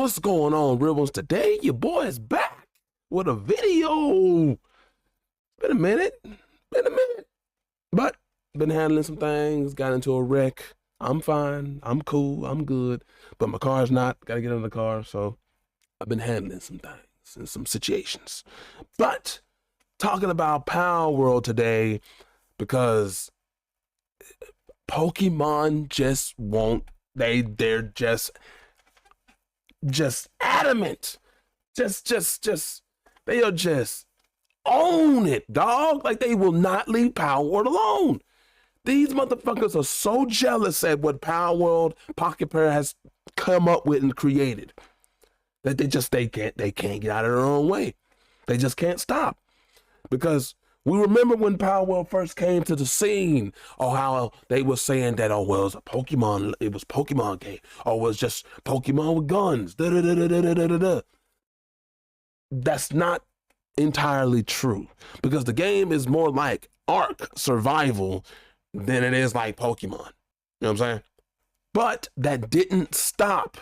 What's going on, real ones? Today, your boy is back with a video. Been a minute, but been handling some things, got into a wreck. I'm fine, I'm cool, I'm good, but my car's not. Gotta get in the car, so I've been handling some things and some situations. But talking about Palworld today because Pokemon just won't. They're just adamant. They'll just own it, dog. Like, they will not leave Palworld alone. These motherfuckers are so jealous at what Palworld Pocket Pair has come up with and created that they can't get out of their own way. They just can't stop. Because we remember when Palworld first came to the scene, or how they were saying that, oh, well, it was Pokemon game. Or it was just Pokemon with guns. That's not entirely true, because the game is more like Ark survival than it is like Pokemon. You know what I'm saying? But that didn't stop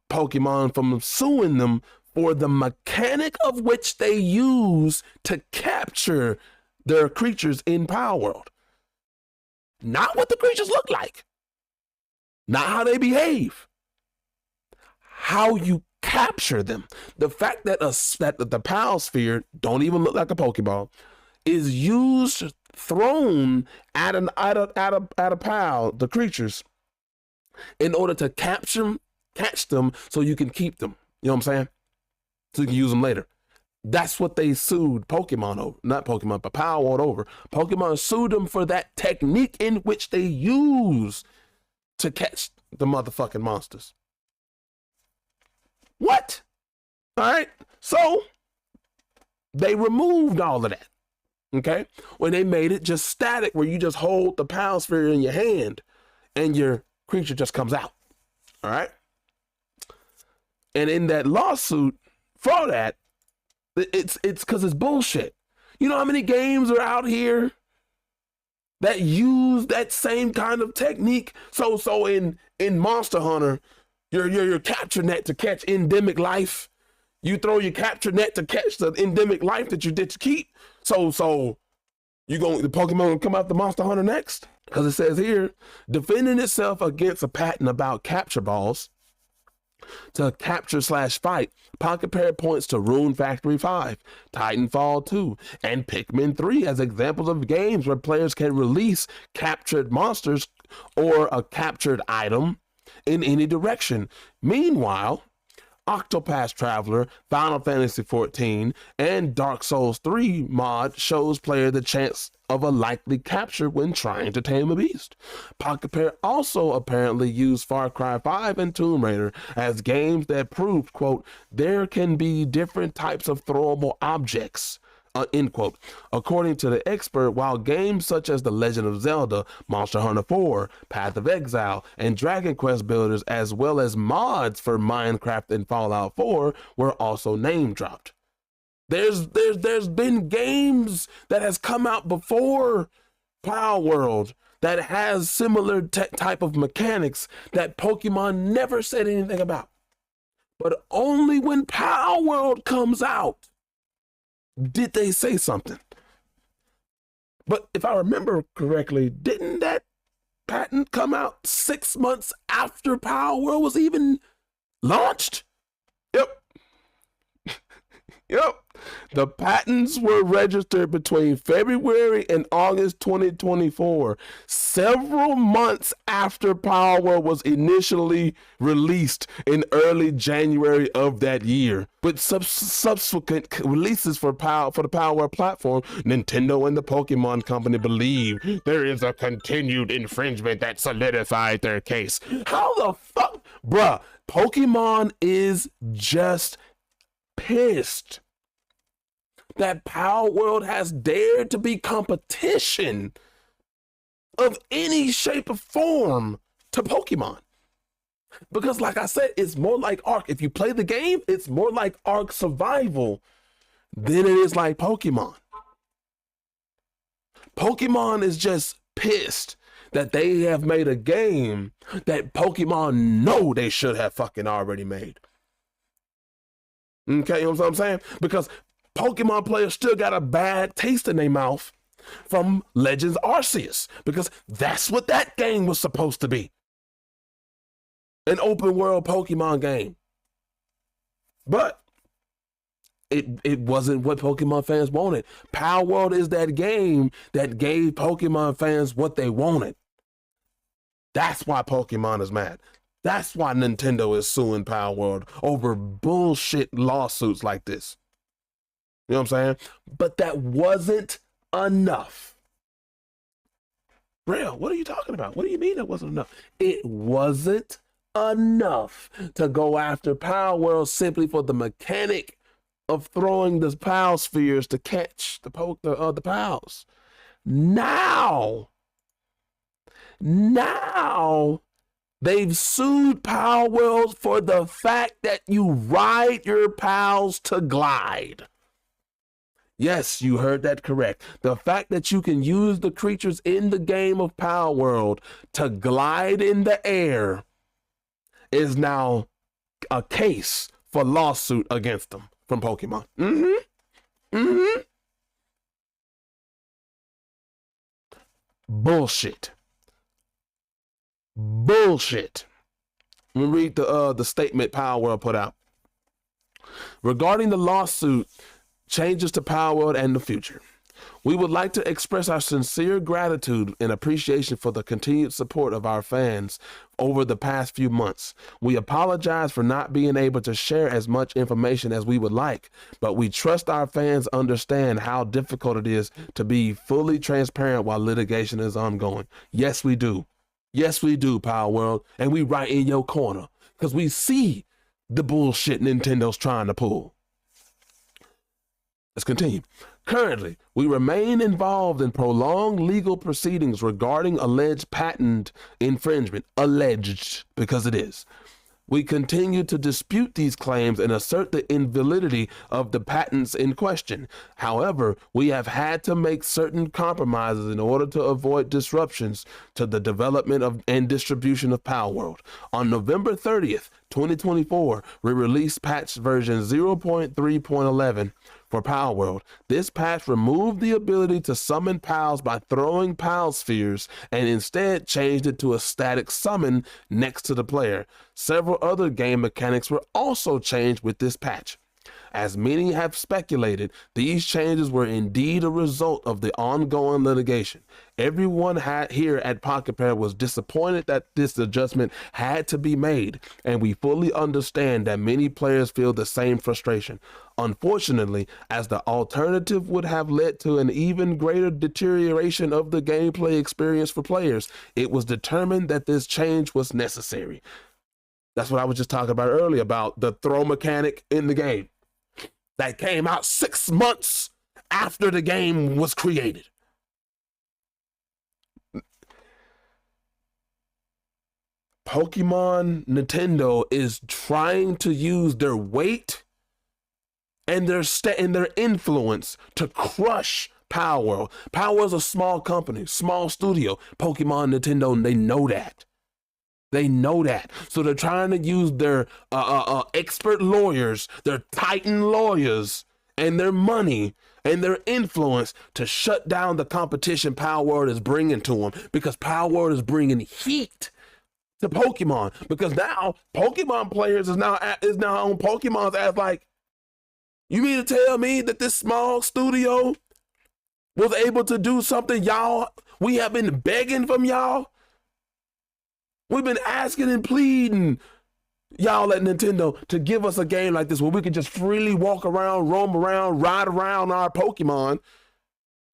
Pokemon from suing them for the mechanic of which they use to capture their creatures in Palworld. Not what the creatures look like, not how they behave, how you capture them. The fact that the Pal Sphere don't even look like a Pokeball is used, thrown at a Pal, the creatures, in order to catch them so you can keep them. You know what I'm saying? So you can use them later. That's what they sued Pokemon over. Not Pokemon, but Palworld over. Pokemon sued them for that technique in which they use to catch the motherfucking monsters. What? All right. So they removed all of that. Okay. When they made it just static, where you just hold the Pal Sphere in your hand and your creature just comes out. All right. And in that lawsuit for that, it's because it's bullshit. You know how many games are out here that use that same kind of technique? So in Monster Hunter, your capture net to catch endemic life. You throw your capture net to catch the endemic life that you did to keep. So the Pokemon will come out the Monster Hunter next? Because it says here, defending itself against a patent about capture balls to capture/fight, Pocket Pair points to Rune Factory 5, Titanfall 2, and Pikmin 3 as examples of games where players can release captured monsters or a captured item in any direction. Meanwhile, Octopath Traveler, Final Fantasy XIV, and Dark Souls 3 mod shows player the chance of a likely capture when trying to tame a beast. Pocket Pair also apparently used Far Cry 5 and Tomb Raider as games that proved, quote, there can be different types of throwable objects, end quote. According to the expert, while games such as The Legend of Zelda, Monster Hunter 4, Path of Exile, and Dragon Quest builders, as well as mods for Minecraft and Fallout 4, were also name dropped. There's been games that has come out before Palworld that has similar type of mechanics that Pokemon never said anything about. But only when Palworld comes out did they say something. But if I remember correctly, didn't that patent come out 6 months after Palworld was even launched? Yep. Yep. The patents were registered between February and August 2024, several months after Palworld was initially released in early January of that year. With subsequent releases for the Palworld platform, Nintendo and the Pokemon Company believe there is a continued infringement that solidified their case. How the fuck? Bruh, Pokemon is just pissed that Palworld has dared to be competition of any shape or form to Pokemon. Because like I said, it's more like Ark. If you play the game, it's more like Ark survival than it is like Pokemon. Pokemon is just pissed that they have made a game that Pokemon know they should have fucking already made. Okay, you know what I'm saying? Because Pokemon players still got a bad taste in their mouth from Legends Arceus, because that's what that game was supposed to be. An open world Pokemon game. But it wasn't what Pokemon fans wanted. Palworld is that game that gave Pokemon fans what they wanted. That's why Pokemon is mad. That's why Nintendo is suing Palworld over bullshit lawsuits like this. You know what I'm saying? But that wasn't enough. Real, what are you talking about? What do you mean that wasn't enough? It wasn't enough to go after Palworld simply for the mechanic of throwing the Pal spheres to catch the Pals. Now they've sued Palworld for the fact that you ride your Pals to glide. Yes, you heard that correct. The fact that you can use the creatures in the game of Palworld to glide in the air is now a case for lawsuit against them from Pokemon. Bullshit. Let me read the statement Palworld put out. Regarding the lawsuit, changes to Palworld and the future. We would like to express our sincere gratitude and appreciation for the continued support of our fans over the past few months. We apologize for not being able to share as much information as we would like, but we trust our fans understand how difficult it is to be fully transparent while litigation is ongoing. Yes, we do. Yes, we do, Palworld. And we right in your corner because we see the bullshit Nintendo's trying to pull. Let's continue. Currently, we remain involved in prolonged legal proceedings regarding alleged patent infringement. Alleged, because it is. We continue to dispute these claims and assert the invalidity of the patents in question. However, we have had to make certain compromises in order to avoid disruptions to the development of and distribution of Palworld. On November 30th, 2024, we released patch version 0.3.11 for Palworld. This patch removed the ability to summon Pals by throwing Pal spheres and instead changed it to a static summon next to the player. Several other game mechanics were also changed with this patch. As many have speculated, these changes were indeed a result of the ongoing litigation. Everyone here at Pocket Pair was disappointed that this adjustment had to be made, and we fully understand that many players feel the same frustration. Unfortunately, as the alternative would have led to an even greater deterioration of the gameplay experience for players, it was determined that this change was necessary. That's what I was just talking about earlier, about the throw mechanic in the game that came out 6 months after the game was created. Nintendo is trying to use their weight and their influence to crush Palworld. Palworld's a small company, small studio. Nintendo, they know that. They know that. So they're trying to use their expert lawyers, their titan lawyers, and their money and their influence to shut down the competition Palworld is bringing to them, because Palworld is bringing heat to Pokemon, because now Pokemon players is now on Pokemon's ass like, you mean to tell me that this small studio was able to do something we have been begging from y'all? We've been asking and pleading y'all at Nintendo to give us a game like this where we can just freely walk around, roam around, ride around our Pokemon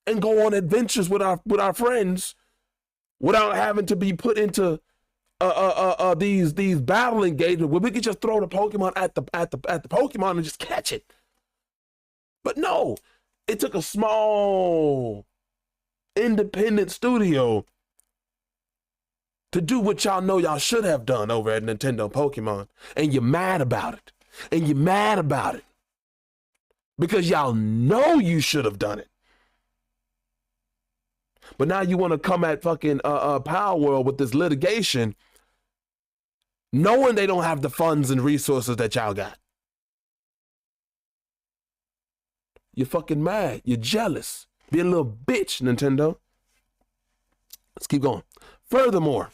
and go on adventures with our friends without having to be put into these battle engagements where we could just throw the Pokemon at the Pokemon and just catch it. But no, it took a small independent studio to do what y'all know y'all should have done over at Nintendo Pokemon. And you're mad about it. And you're mad about it because y'all know you should have done it. But now you want to come at fucking Palworld with this litigation, knowing they don't have the funds and resources that y'all got. You're fucking mad. You're jealous. Be a little bitch, Nintendo. Let's keep going. Furthermore,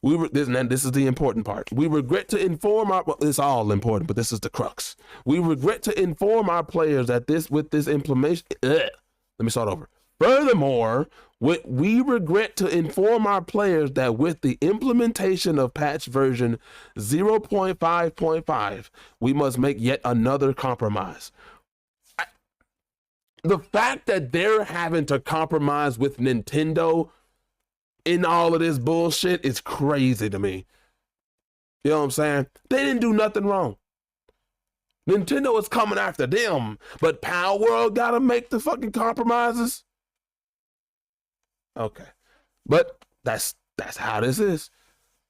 this is the important part. We regret to inform our, well, it's all important, but this is the crux. We regret to inform our players that with this implementation, let me start over. Furthermore, we regret to inform our players that with the implementation of patch version 0.5.5, we must make yet another compromise. The fact that they're having to compromise with Nintendo in all of this bullshit is crazy to me. You know what I'm saying? They didn't do nothing wrong. Nintendo is coming after them, but Palworld gotta make the fucking compromises. Okay, but that's how this is.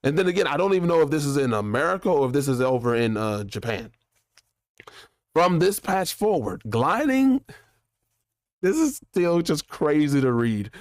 And then again, I don't even know if this is in America or if this is over in Japan. From this patch forward, gliding, this is still just crazy to read.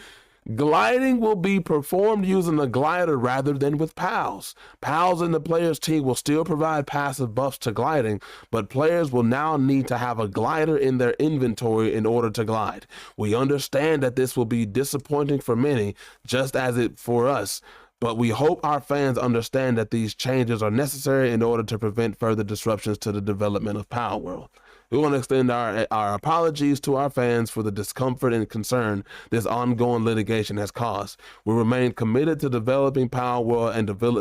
Gliding will be performed using a glider rather than with pals. Pals in the player's team will still provide passive buffs to gliding, but players will now need to have a glider in their inventory in order to glide. We understand that this will be disappointing for many, just as it for us, but we hope our fans understand that these changes are necessary in order to prevent further disruptions to the development of Palworld. We want to extend our apologies to our fans for the discomfort and concern this ongoing litigation has caused. We remain committed to developing Palworld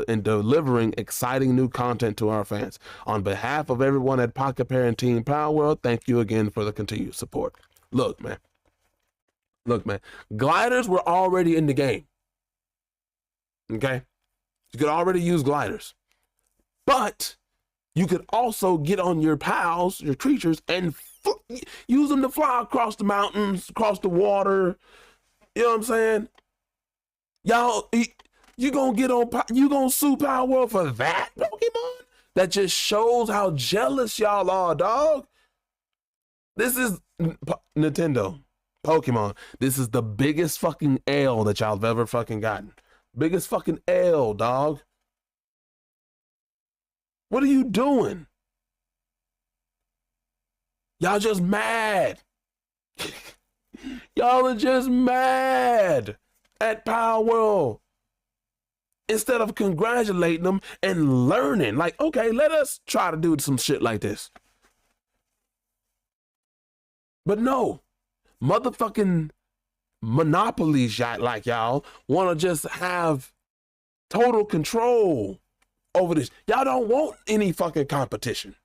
and delivering exciting new content to our fans. On behalf of everyone at Pocket Pair and Team Palworld, thank you again for the continued support. Look, man. Gliders were already in the game. Okay? You could already use gliders. But you could also get on your pals, your creatures, and use them to fly across the mountains, across the water. You know what I'm saying? Y'all, you gonna sue Palworld for that, Pokemon? That just shows how jealous y'all are, dog. This is Nintendo, Pokemon. This is the biggest fucking L that y'all have ever fucking gotten. Biggest fucking L, dog. What are you doing? Y'all just mad. Y'all are just mad at Palworld. Instead of congratulating them and learning, like, okay, let us try to do some shit like this. But no, motherfucking monopolies like y'all want to just have total control over this. Y'all don't want any fucking competition.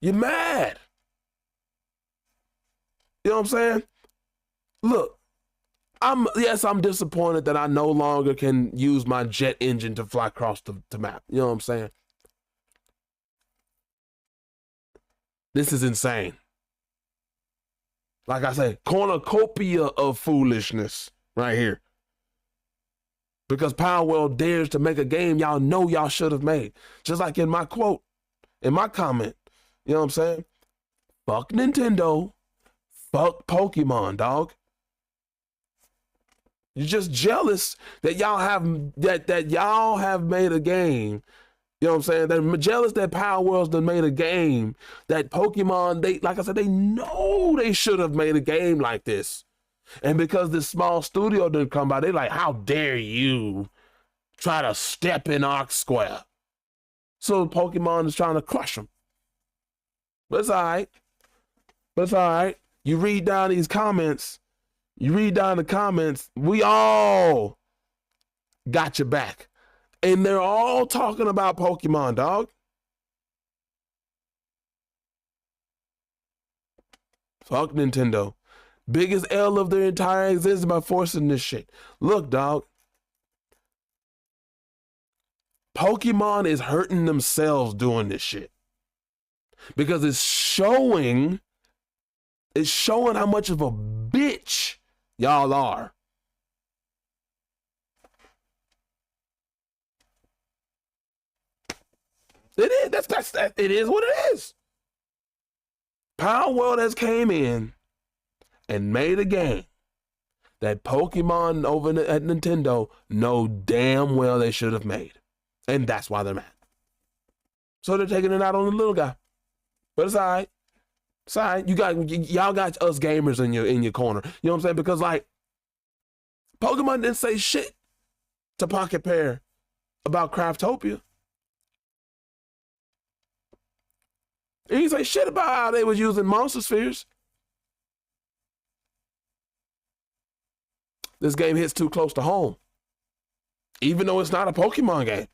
You're mad. You know what I'm saying? Look, I'm disappointed that I no longer can use my jet engine to fly across the map. You know what I'm saying? This is insane. Like I say, cornucopia of foolishness right here. Because Palworld dares to make a game y'all know y'all should have made. Just like in my quote, in my comment. You know what I'm saying? Fuck Nintendo. Fuck Pokemon, dog. You're just jealous that y'all have that y'all have made a game. You know what I'm saying? They're jealous that Palworld's done made a game that Pokemon, like I said, they know they should have made a game like this. And because this small studio didn't come by, they're like, how dare you try to step in our square? So Pokemon is trying to crush them. But it's all right. You read down these comments. We all got your back. And they're all talking about Pokemon, dog. Fuck Nintendo. Biggest L of their entire existence by forcing this shit. Look, dog. Pokemon is hurting themselves doing this shit. Because it's showing how much of a bitch y'all are. It is. It is what it is. Palworld has came in and made a game that Pokemon over at Nintendo know damn well they should have made. And that's why they're mad. So they're taking it out on the little guy. But it's all right. It's all right. Y'all got us gamers in your corner. You know what I'm saying? Because like Pokemon didn't say shit to Pocket Pair about Craftopia. He didn't say shit about how they was using Monster Spheres. This game hits too close to home. Even though it's not a Pokemon game.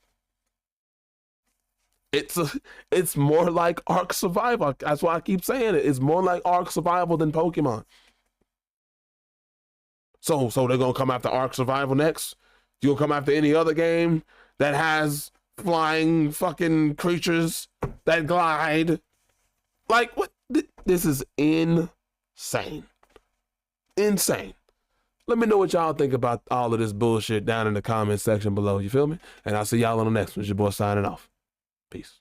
It's more like Ark Survival. That's why I keep saying it. It's more like Ark Survival than Pokemon. So they're gonna come after Ark Survival next? You'll come after any other game that has flying fucking creatures that glide? Like what? This is insane. Insane. Let me know what y'all think about all of this bullshit down in the comment section below. You feel me? And I'll see y'all on the next one. It's your boy signing off. Peace.